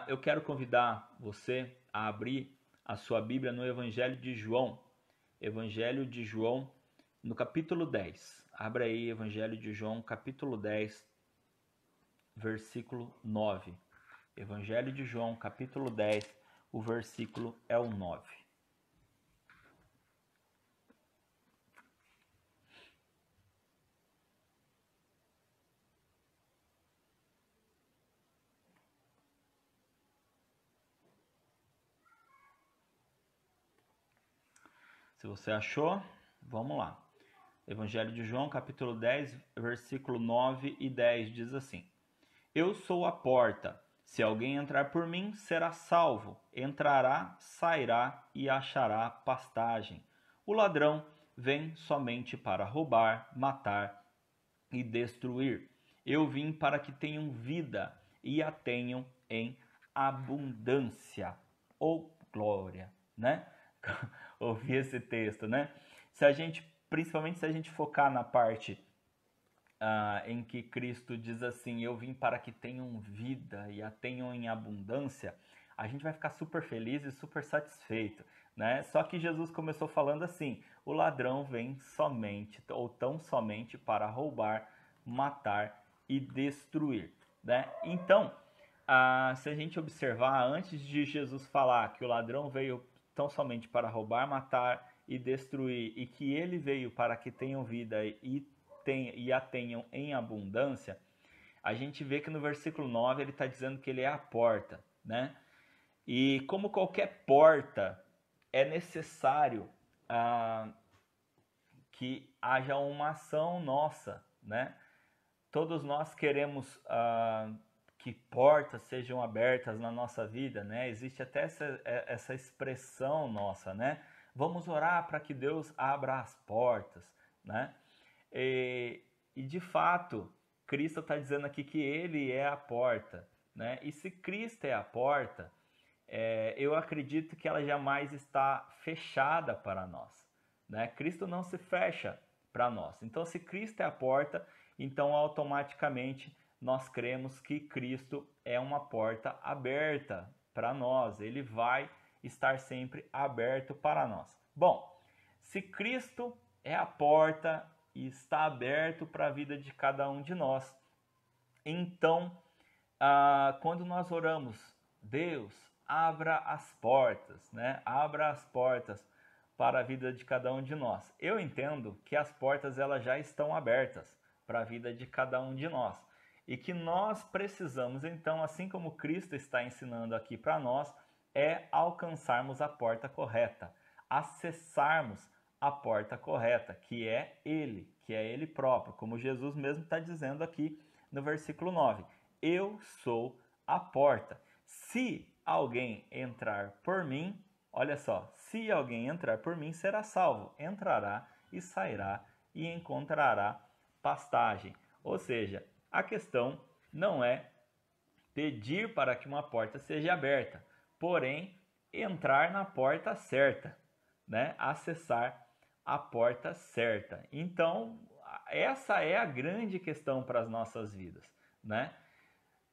Eu quero convidar você a abrir a sua Bíblia no Evangelho de João. Evangelho de João, no capítulo 10. Abra aí, Evangelho de João, capítulo 10, versículo 9. Evangelho de João, capítulo 10, o versículo é o 9. Se você achou, vamos lá. Evangelho de João, capítulo 10, versículo 9 e 10 diz assim: Eu sou a porta. Se alguém entrar por mim, será salvo. Entrará, sairá e achará pastagem. O ladrão vem somente para roubar, matar e destruir. Eu vim para que tenham vida e a tenham em abundância. Ou glória, né? Ouvir esse texto, né? Principalmente se a gente focar na parte em que Cristo diz assim, eu vim para que tenham vida e a tenham em abundância, a gente vai ficar super feliz e super satisfeito, né? Só que Jesus começou falando assim, o ladrão vem somente, ou tão somente para roubar, matar e destruir, né? Então, se a gente observar, antes de Jesus falar que o ladrão veio tão somente para roubar, matar e destruir, e que ele veio para que tenham vida e a tenham em abundância, a gente vê que no versículo 9 ele está dizendo que ele é a porta, né? E como qualquer porta, é necessário que haja uma ação nossa, né? Todos nós queremos que portas sejam abertas na nossa vida, né? Existe até essa expressão nossa, né? Vamos orar para que Deus abra as portas, né? E de fato, Cristo está dizendo aqui que Ele é a porta, né? E se Cristo é a porta, eu acredito que ela jamais está fechada para nós, né? Cristo não se fecha para nós. Então, se Cristo é a porta, então automaticamente nós cremos que Cristo é uma porta aberta para nós. Ele vai estar sempre aberto para nós. Bom, se Cristo é a porta e está aberto para a vida de cada um de nós, então, quando nós oramos, Deus, abra as portas, né? Abra as portas para a vida de cada um de nós. Eu entendo que as portas elas já estão abertas para a vida de cada um de nós e que nós precisamos, então, assim como Cristo está ensinando aqui para nós, é alcançarmos a porta correta, acessarmos a porta correta, que é Ele próprio, como Jesus mesmo está dizendo aqui no versículo 9. Eu sou a porta. Se alguém entrar por mim, olha só, se alguém entrar por mim, será salvo. Entrará e sairá e encontrará pastagem. Ou seja, a questão não é pedir para que uma porta seja aberta, porém entrar na porta certa, né? Acessar a porta certa. Então, essa é a grande questão para as nossas vidas, né?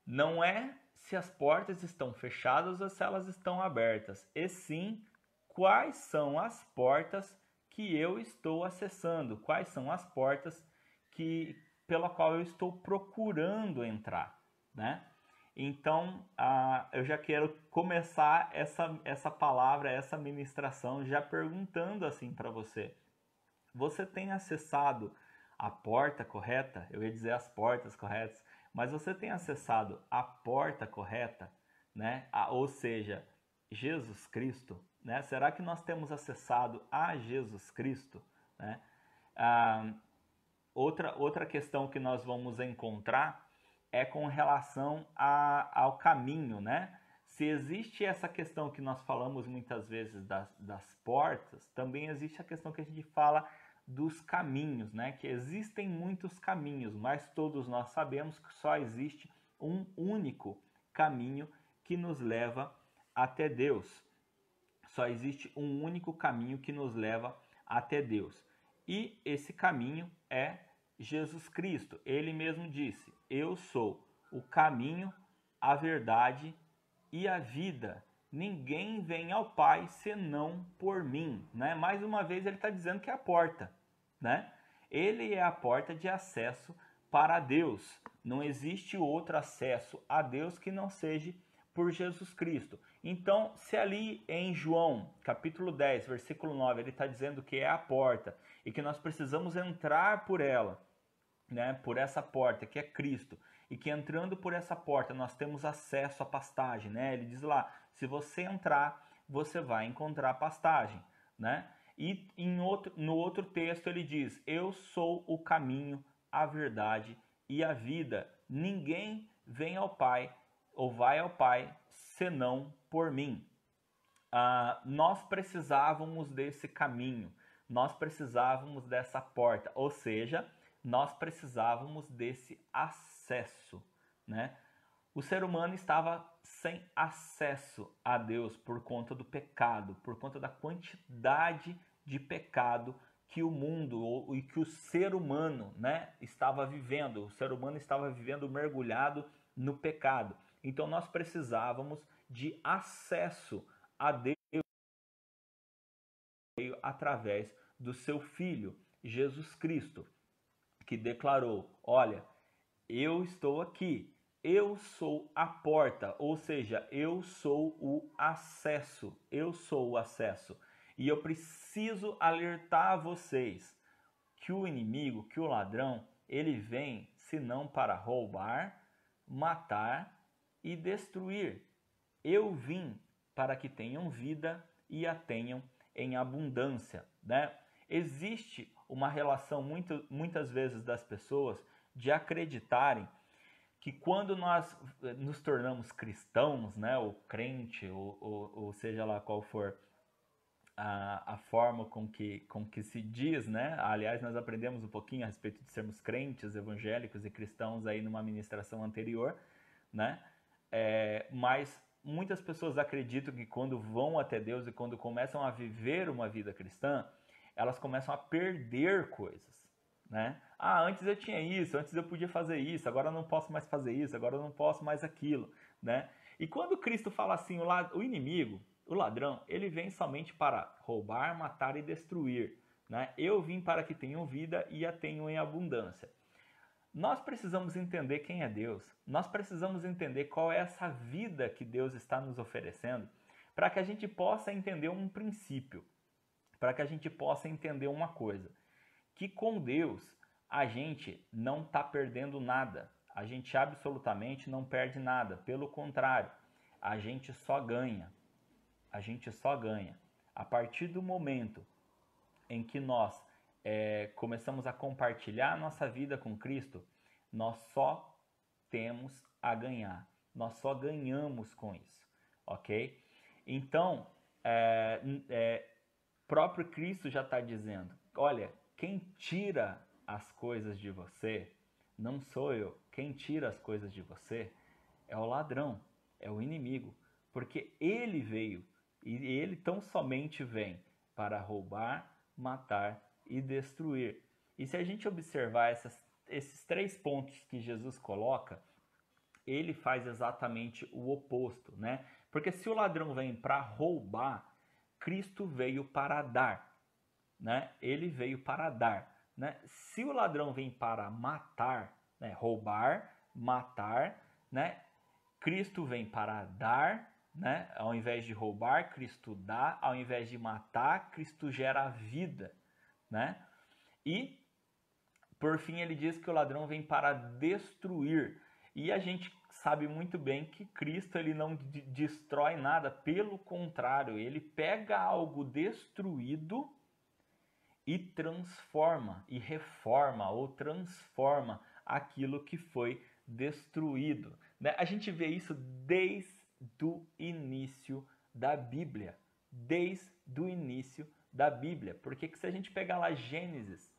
Não é se as portas estão fechadas ou se elas estão abertas, e sim quais são as portas que eu estou acessando, quais são as portas pela qual eu estou procurando entrar, né? Então, eu já quero começar essa palavra, essa ministração, já perguntando assim para você. Você tem acessado a porta correta? Eu ia dizer as portas corretas, mas você tem acessado a porta correta, né? Ou seja, Jesus Cristo, né? Será que nós temos acessado a Jesus Cristo, né? Outra questão que nós vamos encontrar é com relação ao caminho, né? Se existe essa questão que nós falamos muitas vezes das portas, também existe a questão que a gente fala dos caminhos, né? Que existem muitos caminhos, mas todos nós sabemos que só existe um único caminho que nos leva até Deus. Só existe um único caminho que nos leva até Deus. E esse caminho é Jesus Cristo. Ele mesmo disse: Eu sou o caminho, a verdade e a vida. Ninguém vem ao Pai senão por mim, né? Mais uma vez ele está dizendo que é a porta, né? Ele é a porta de acesso para Deus. Não existe outro acesso a Deus que não seja por Jesus Cristo. Então, se ali em João, capítulo 10, versículo 9, ele está dizendo que é a porta e que nós precisamos entrar por ela, né, por essa porta que é Cristo, e que entrando por essa porta nós temos acesso à pastagem, né? Ele diz lá, se você entrar, você vai encontrar pastagem, né? E no outro texto ele diz, eu sou o caminho, a verdade e a vida. Ninguém vem ao Pai ou vai ao Pai senão por mim. Nós precisávamos desse caminho, nós precisávamos dessa porta, ou seja, nós precisávamos desse acesso, né? O ser humano estava sem acesso a Deus por conta do pecado, por conta da quantidade de pecado que o mundo e que o ser humano, né, estava vivendo. O ser humano estava vivendo mergulhado no pecado. Então nós precisávamos de acesso a Deus através do seu Filho, Jesus Cristo, que declarou, olha, eu estou aqui, eu sou a porta, ou seja, eu sou o acesso, eu sou o acesso. E eu preciso alertar vocês que o inimigo, que o ladrão, ele vem senão para roubar, matar e destruir. Eu vim para que tenham vida e a tenham em abundância, né? Existe uma relação muitas vezes das pessoas de acreditarem que quando nós nos tornamos cristãos, né, ou crente, ou seja lá qual for a forma com que se diz, né? Aliás, nós aprendemos um pouquinho a respeito de sermos crentes, evangélicos e cristãos aí numa ministração anterior, né? Mas muitas pessoas acreditam que quando vão até Deus e quando começam a viver uma vida cristã, elas começam a perder coisas, né? Antes eu tinha isso, antes eu podia fazer isso, agora eu não posso mais fazer isso, agora eu não posso mais aquilo, né? E quando Cristo fala assim, o inimigo, o ladrão, ele vem somente para roubar, matar e destruir, né? Eu vim para que tenham vida e a tenham em abundância. Nós precisamos entender quem é Deus. Nós precisamos entender qual é essa vida que Deus está nos oferecendo, para que a gente possa entender um princípio, para que a gente possa entender uma coisa, que com Deus a gente não está perdendo nada, a gente absolutamente não perde nada, pelo contrário, a gente só ganha, a gente só ganha. A partir do momento em que nós começamos a compartilhar a nossa vida com Cristo, nós só temos a ganhar, nós só ganhamos com isso, ok? Então, próprio Cristo já está dizendo, olha, quem tira as coisas de você não sou eu, quem tira as coisas de você é o ladrão, é o inimigo, porque ele veio e ele tão somente vem para roubar, matar e destruir. E se a gente observar esses 3 pontos que Jesus coloca, ele faz exatamente o oposto, né? Porque se o ladrão vem para roubar, Cristo veio para dar, né? Ele veio para dar, né? Se o ladrão vem para matar, né? Roubar, matar, né? Cristo vem para dar, né? Ao invés de roubar, Cristo dá. Ao invés de matar, Cristo gera vida, né? E, por fim, ele diz que o ladrão vem para destruir. E a gente sabe muito bem que Cristo ele não destrói nada, pelo contrário, ele pega algo destruído e transforma, e reforma, ou transforma aquilo que foi destruído. Né? A gente vê isso desde o início da Bíblia. Desde o início da Bíblia. Porque que se a gente pegar lá Gênesis,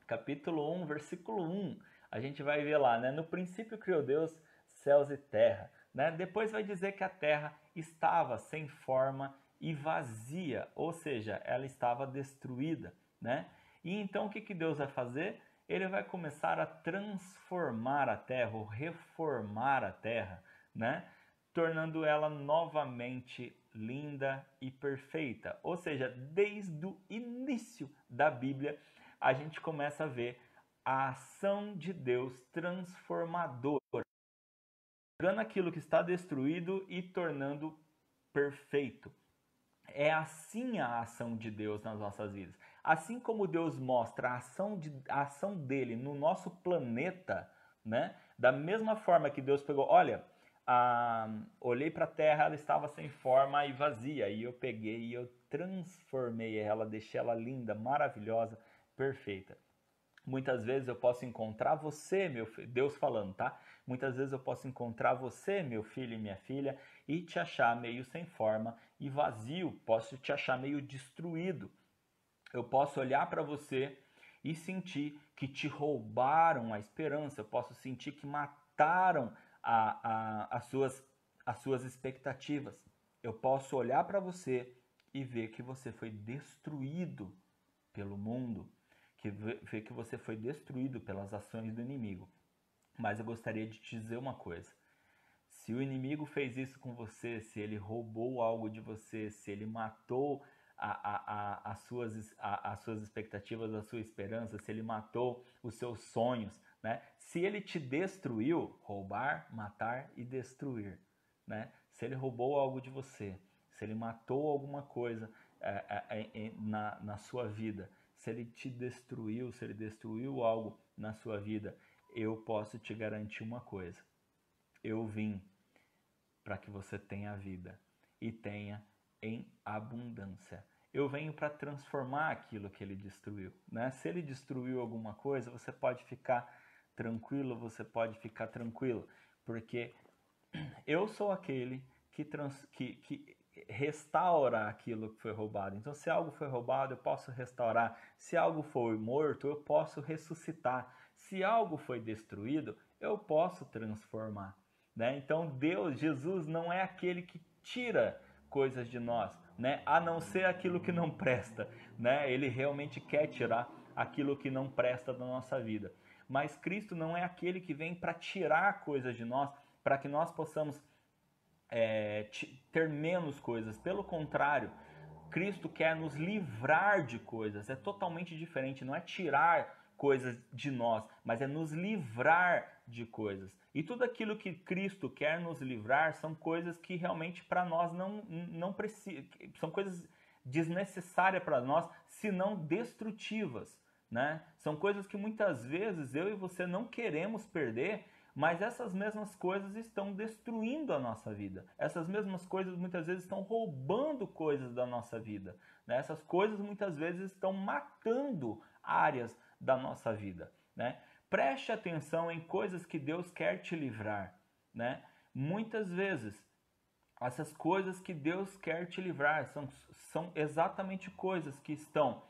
capítulo 1, versículo 1, a gente vai ver lá, né? No princípio criou Deus céus e terra. Né? Depois vai dizer que a terra estava sem forma e vazia, ou seja, ela estava destruída. Né? E então o que Deus vai fazer? Ele vai começar a transformar a terra, ou reformar a terra, né? tornando ela novamente linda e perfeita. Ou seja, desde o início da Bíblia, a gente começa a ver a ação de Deus transformadora, pegando aquilo que está destruído e tornando perfeito. É assim a ação de Deus nas nossas vidas. Assim como Deus mostra a ação dele no nosso planeta, né? Da mesma forma que Deus pegou, olha, olhei para a terra, ela estava sem forma e vazia, e eu peguei e eu transformei ela, deixei ela linda, maravilhosa, perfeita. Muitas vezes eu posso encontrar você, meu filho, Deus falando, tá? Muitas vezes eu posso encontrar você, meu filho e minha filha, e te achar meio sem forma e vazio, posso te achar meio destruído. Eu posso olhar para você e sentir que te roubaram a esperança, eu posso sentir que mataram as suas expectativas. Eu posso olhar para você e ver que você foi destruído pelo mundo, ver que você foi destruído pelas ações do inimigo. Mas eu gostaria de te dizer uma coisa. Se o inimigo fez isso com você, se ele roubou algo de você, se ele matou as suas expectativas, a sua esperança, se ele matou os seus sonhos, né? Se ele te destruiu, roubar, matar e destruir, né? Se ele roubou algo de você, se ele matou alguma coisa na sua vida, se ele te destruiu, se ele destruiu algo na sua vida, eu posso te garantir uma coisa. Eu vim para que você tenha vida e tenha em abundância. Eu venho para transformar aquilo que ele destruiu, né? Se ele destruiu alguma coisa, você pode ficar tranquilo, você pode ficar tranquilo, porque eu sou aquele que restaura aquilo que foi roubado. Então, se algo foi roubado, eu posso restaurar. Se algo foi morto, eu posso ressuscitar. Se algo foi destruído, eu posso transformar, né? Então, Jesus não é aquele que tira coisas de nós, né? A não ser aquilo que não presta, né? Ele realmente quer tirar aquilo que não presta da nossa vida. Mas Cristo não é aquele que vem para tirar coisas de nós, para que nós possamos ter menos coisas. Pelo contrário, Cristo quer nos livrar de coisas. É totalmente diferente. Não é tirar coisas de nós, mas é nos livrar de coisas. E tudo aquilo que Cristo quer nos livrar são coisas que realmente para nós não precisam, são coisas desnecessárias para nós, se não destrutivas, né? São coisas que muitas vezes eu e você não queremos perder, mas essas mesmas coisas estão destruindo a nossa vida. Essas mesmas coisas muitas vezes estão roubando coisas da nossa vida, né? Essas coisas muitas vezes estão matando áreas da nossa vida, né? Preste atenção em coisas que Deus quer te livrar, né? Muitas vezes essas coisas que Deus quer te livrar são exatamente coisas que estão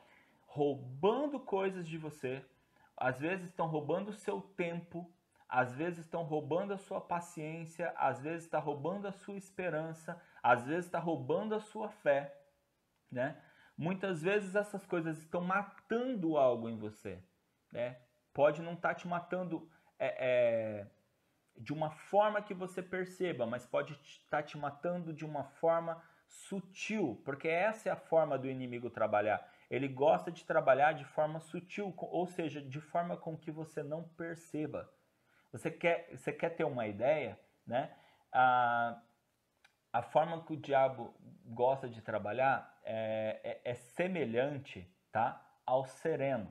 roubando coisas de você, às vezes estão roubando o seu tempo, às vezes estão roubando a sua paciência, às vezes está roubando a sua esperança, às vezes está roubando a sua fé, né? Muitas vezes essas coisas estão matando algo em você, né? Pode não estar te matando de uma forma que você perceba, mas pode estar te matando de uma forma sutil, porque essa é a forma do inimigo trabalhar. Ele gosta de trabalhar de forma sutil, ou seja, de forma com que você não perceba. Você quer ter uma ideia, né? A forma que o diabo gosta de trabalhar é semelhante, tá, ao sereno.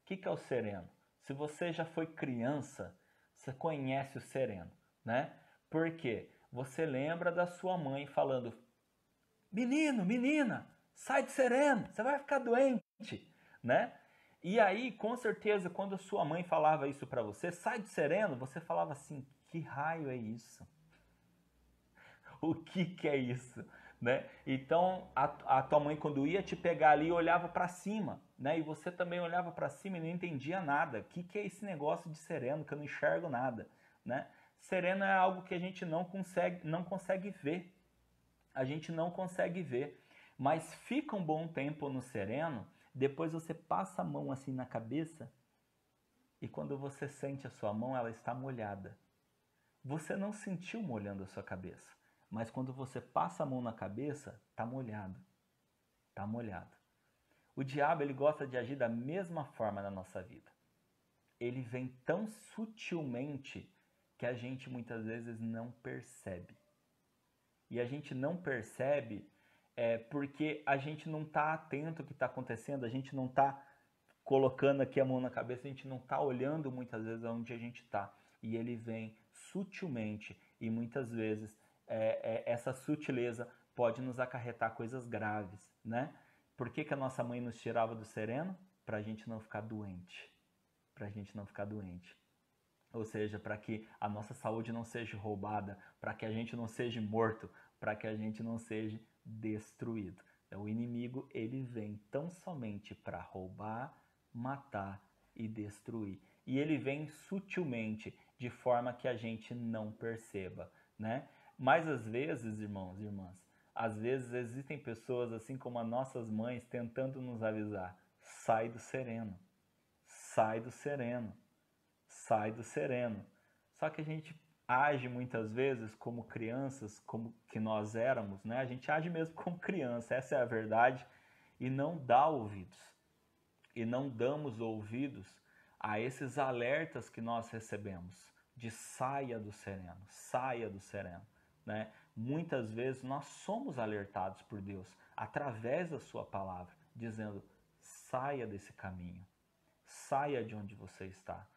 O que é o sereno? Se você já foi criança, você conhece o sereno, né? Por quê? Você lembra da sua mãe falando: menino, menina, sai do sereno, você vai ficar doente, né? E aí, com certeza, quando a sua mãe falava isso para você, sai do sereno, você falava assim: que raio é isso? O que é isso, né? Então, a tua mãe, quando ia te pegar ali, olhava para cima, né? E você também olhava para cima e não entendia nada. O que é esse negócio de sereno, que eu não enxergo nada, né? Sereno é algo que a gente não consegue ver. A gente não consegue ver. Mas fica um bom tempo no sereno, depois você passa a mão assim na cabeça e quando você sente a sua mão, ela está molhada. Você não sentiu molhando a sua cabeça. Mas quando você passa a mão na cabeça, tá molhado. Tá molhado. O diabo, ele gosta de agir da mesma forma na nossa vida. Ele vem tão sutilmente que a gente muitas vezes não percebe. E a gente não percebe porque a gente não está atento ao que está acontecendo, a gente não está colocando aqui a mão na cabeça, a gente não está olhando muitas vezes aonde a gente está. E ele vem sutilmente e muitas vezes essa sutileza pode nos acarretar coisas graves, né? Por que a nossa mãe nos tirava do sereno? Para a gente não ficar doente. Para a gente não ficar doente. Ou seja, para que a nossa saúde não seja roubada, para que a gente não seja morto, para que a gente não seja destruído. Então, o inimigo, ele vem tão somente para roubar, matar e destruir. E ele vem sutilmente, de forma que a gente não perceba, né? Mas às vezes, irmãos e irmãs, às vezes existem pessoas, assim como as nossas mães, tentando nos avisar: sai do sereno, sai do sereno, sai do sereno. Só que a gente age muitas vezes como crianças, como que nós éramos, né? A gente age mesmo como criança, essa é a verdade, e não dá ouvidos. E não damos ouvidos a esses alertas que nós recebemos de saia do sereno, né? Muitas vezes nós somos alertados por Deus através da sua palavra, dizendo: saia desse caminho, saia de onde você está,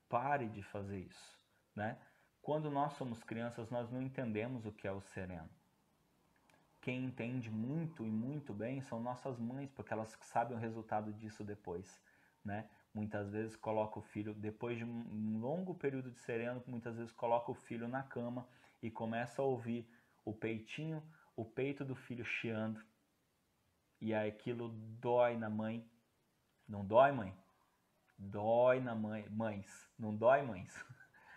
pare de fazer isso, né? Quando nós somos crianças, nós não entendemos o que é o sereno. Quem entende muito e muito bem são nossas mães, porque elas sabem o resultado disso depois, né? Muitas vezes coloca o filho, depois de um longo período de sereno, muitas vezes coloca o filho na cama e começa a ouvir o peitinho, o peito do filho chiando. E aí aquilo dói na mãe. Não dói, mãe? Dói na mãe. Mães, não dói, mães?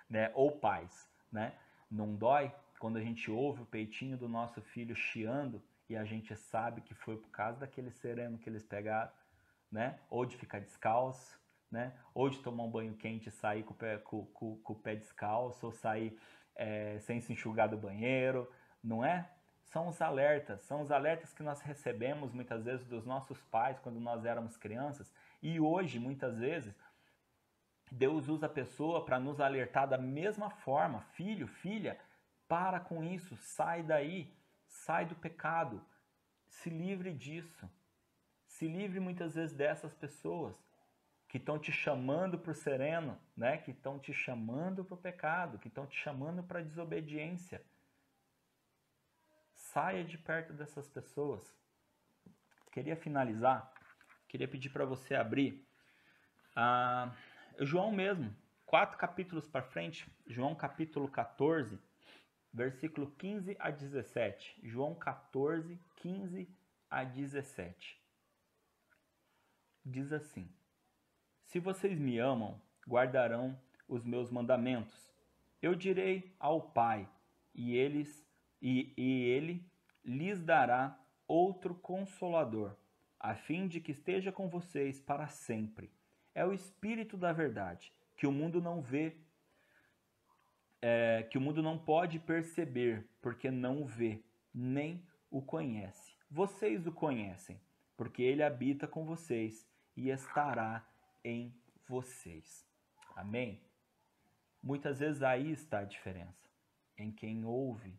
Né? Ou pais, né? Não dói quando a gente ouve o peitinho do nosso filho chiando e a gente sabe que foi por causa daquele sereno que eles pegaram, né? Ou de ficar descalço, né? Ou de tomar um banho quente e sair com o pé descalço, ou sair sem se enxugar do banheiro, não é? São os alertas que nós recebemos muitas vezes dos nossos pais quando nós éramos crianças, e hoje, muitas vezes, Deus usa a pessoa para nos alertar da mesma forma: filho, filha, para com isso, sai daí, sai do pecado, se livre disso. Se livre muitas vezes dessas pessoas que estão te chamando para o sereno, né? Que estão te chamando para o pecado, que estão te chamando para a desobediência. Saia de perto dessas pessoas. Queria finalizar, queria pedir para você abrir João mesmo, 4 capítulos para frente, João capítulo 14, versículo 15 a 17. João 14, 15 a 17. Diz assim: se vocês me amam, guardarão os meus mandamentos. Eu direi ao Pai, e ele lhes dará outro consolador, a fim de que esteja com vocês para sempre. É o Espírito da verdade, que o mundo não vê, que o mundo não pode perceber, porque não o vê, nem o conhece. Vocês o conhecem, porque ele habita com vocês e estará em vocês. Amém? Muitas vezes aí está a diferença, em quem ouve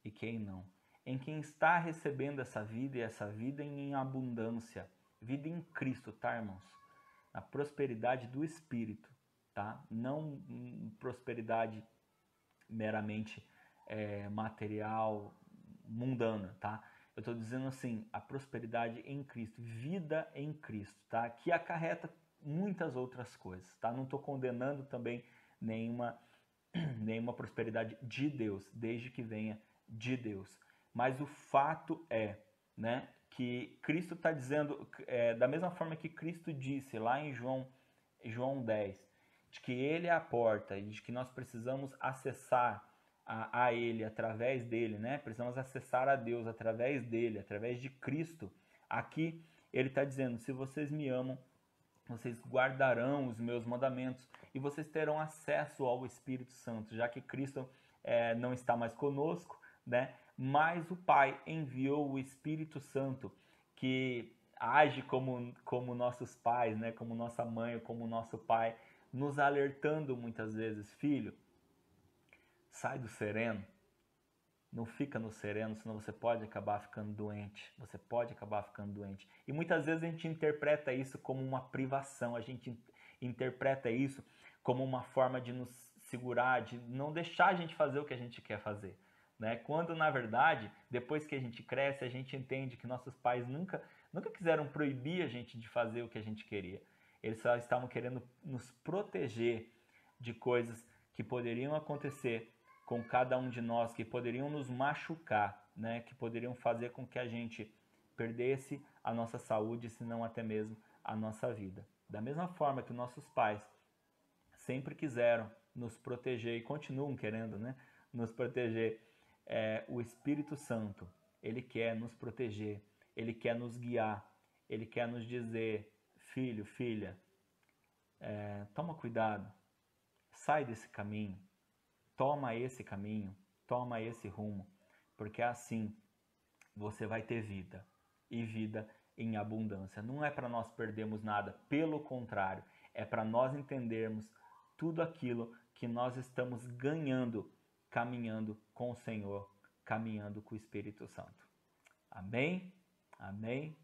e quem não. Em quem está recebendo essa vida, e essa vida em abundância. Vida em Cristo, tá, irmãos? A prosperidade do Espírito, tá? Não prosperidade meramente material, mundana, tá? Eu estou dizendo assim, a prosperidade em Cristo, vida em Cristo, tá? Que acarreta muitas outras coisas, tá? Não estou condenando também nenhuma prosperidade de Deus, desde que venha de Deus. Mas o fato é, né, que Cristo está dizendo, da mesma forma que Cristo disse lá em João 10, de que Ele é a porta e de que nós precisamos acessar a Ele através dele, né? Precisamos acessar a Deus através dele, através de Cristo. Aqui Ele está dizendo: se vocês me amam, vocês guardarão os meus mandamentos e vocês terão acesso ao Espírito Santo, já que Cristo não está mais conosco, né? mas o Pai enviou o Espírito Santo, que age como nossos pais, né? Como nossa mãe, como nosso pai, nos alertando muitas vezes: filho, sai do sereno, não fica no sereno, senão você pode acabar ficando doente. Você pode acabar ficando doente. E muitas vezes a gente interpreta isso como uma privação, a gente interpreta isso como uma forma de nos segurar, de não deixar a gente fazer o que a gente quer fazer. Né? Quando, na verdade, depois que a gente cresce, a gente entende que nossos pais nunca quiseram proibir a gente de fazer o que a gente queria. Eles só estavam querendo nos proteger de coisas que poderiam acontecer com cada um de nós, que poderiam nos machucar, né? Que poderiam fazer com que a gente perdesse a nossa saúde, se não até mesmo a nossa vida. Da mesma forma que nossos pais sempre quiseram nos proteger e continuam querendo, né? Nos proteger, o Espírito Santo, ele quer nos proteger, ele quer nos guiar, ele quer nos dizer: filho, filha, toma cuidado, sai desse caminho, toma esse caminho, toma esse rumo, porque assim você vai ter vida, e vida em abundância. Não é para nós perdermos nada, pelo contrário, é para nós entendermos tudo aquilo que nós estamos ganhando caminhando com o Senhor, caminhando com o Espírito Santo. Amém? Amém?